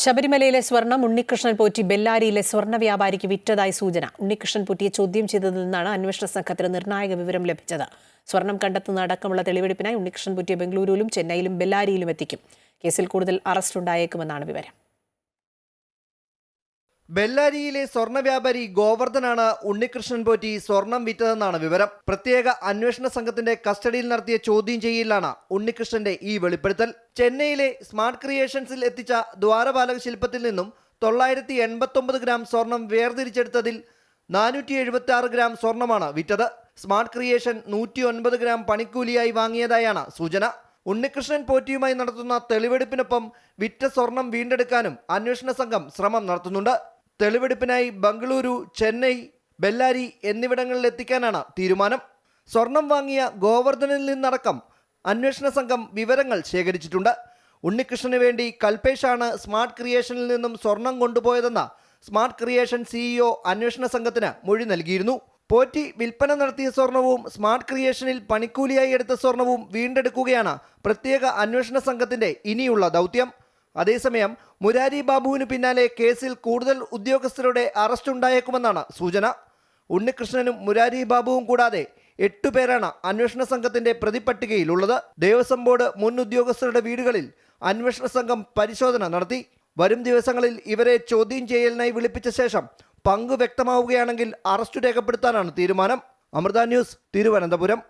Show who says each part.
Speaker 1: ശബരിമലയിലെ സ്വർണം ഉണ്ണികൃഷ്ണൻ പോറ്റി ബെല്ലാരിയിലെ സ്വർണ്ണ വ്യാപാരിക്ക് വിറ്റതായി സൂചന. ഉണ്ണികൃഷ്ണൻ പോറ്റിയെ ചോദ്യം ചെയ്തതിൽ നിന്നാണ് അന്വേഷണ സംഘത്തിന് നിർണായക വിവരം ലഭിച്ചത്. സ്വർണം കണ്ടെത്തുന്ന അടക്കമുള്ള തെളിവെടുപ്പിനായി ഉണ്ണികൃഷ്ണൻ പോറ്റിയെ ബംഗളൂരുവിലും ചെന്നൈയിലും ബെല്ലാരിയിലും എത്തിക്കും. കേസിൽ കൂടുതൽ അറസ്റ്റ് ഉണ്ടായേക്കുമെന്നാണ് വിവരം.
Speaker 2: ബെല്ലാരിയിലെ സ്വർണ്ണ വ്യാപാരി ഗോവർദ്ധനാണ് ഉണ്ണികൃഷ്ണൻ പോറ്റി സ്വർണം വിറ്റതെന്നാണ് വിവരം. പ്രത്യേക അന്വേഷണ സംഘത്തിന്റെ കസ്റ്റഡിയിൽ നടത്തിയ ചോദ്യം ചെയ്യലിലാണ് ഉണ്ണികൃഷ്ണന്റെ ഈ വെളിപ്പെടുത്തൽ. ചെന്നൈയിലെ സ്മാർട്ട് ക്രിയേഷൻസിൽ എത്തിച്ച ദ്വാരപാലക ശില്പത്തിൽ നിന്നും 989 ഗ്രാം സ്വർണം വേർതിരിച്ചെടുത്തതിൽ 476 ഗ്രാം സ്വർണമാണ് വിറ്റത്. സ്മാർട്ട് ക്രിയേഷൻ 109 ഗ്രാം പണിക്കൂലിയായി വാങ്ങിയതായാണ് സൂചന. ഉണ്ണികൃഷ്ണൻ പോറ്റിയുമായി നടത്തുന്ന തെളിവെടുപ്പിനൊപ്പം വിറ്റ സ്വർണം വീണ്ടെടുക്കാനും അന്വേഷണ സംഘം ശ്രമം നടത്തുന്നുണ്ട്. തെളിവെടുപ്പിനായി ബംഗളൂരു, ചെന്നൈ, ബെല്ലാരി എന്നിവിടങ്ങളിൽ എത്തിക്കാനാണ് തീരുമാനം. സ്വർണം വാങ്ങിയ ഗോവർദ്ധനിൽ നിന്നടക്കം അന്വേഷണ സംഘം വിവരങ്ങൾ ശേഖരിച്ചിട്ടുണ്ട്. ഉണ്ണികൃഷ്ണന് വേണ്ടി കൽപേഷാണ് സ്മാർട്ട് ക്രിയേഷനിൽ നിന്നും സ്വർണം കൊണ്ടുപോയതെന്ന സ്മാർട്ട് ക്രിയേഷൻ സിഇഒ അന്വേഷണ സംഘത്തിന് മൊഴി നൽകിയിരുന്നു. പോറ്റി വിൽപ്പന നടത്തിയ സ്വർണവും സ്മാർട്ട് ക്രിയേഷനിൽ പണിക്കൂലിയായി എടുത്ത സ്വർണവും വീണ്ടെടുക്കുകയാണ് പ്രത്യേക അന്വേഷണ സംഘത്തിന്റെ ഇനിയുള്ള ദൗത്യം. അതേസമയം മുരാരി ബാബുവിന് പിന്നാലെ കേസിൽ കൂടുതൽ ഉദ്യോഗസ്ഥരുടെ അറസ്റ്റ് ഉണ്ടായേക്കുമെന്നാണ് സൂചന. ഉണ്ണികൃഷ്ണനും മുരാരി ബാബുവും കൂടാതെ 8 പേരാണ് അന്വേഷണ സംഘത്തിന്റെ പ്രതിപട്ടികയിലുള്ളത്. ദേവസ്വം ബോർഡ് മുൻ ഉദ്യോഗസ്ഥരുടെ വീടുകളിൽ അന്വേഷണ സംഘം പരിശോധന നടത്തി. വരും ദിവസങ്ങളിൽ ഇവരെ ചോദ്യം ചെയ്യലിനായി വിളിപ്പിച്ച ശേഷം പങ്ക് വ്യക്തമാവുകയാണെങ്കിൽ അറസ്റ്റ് രേഖപ്പെടുത്താനാണ് തീരുമാനം. അമൃത ന്യൂസ്, തിരുവനന്തപുരം.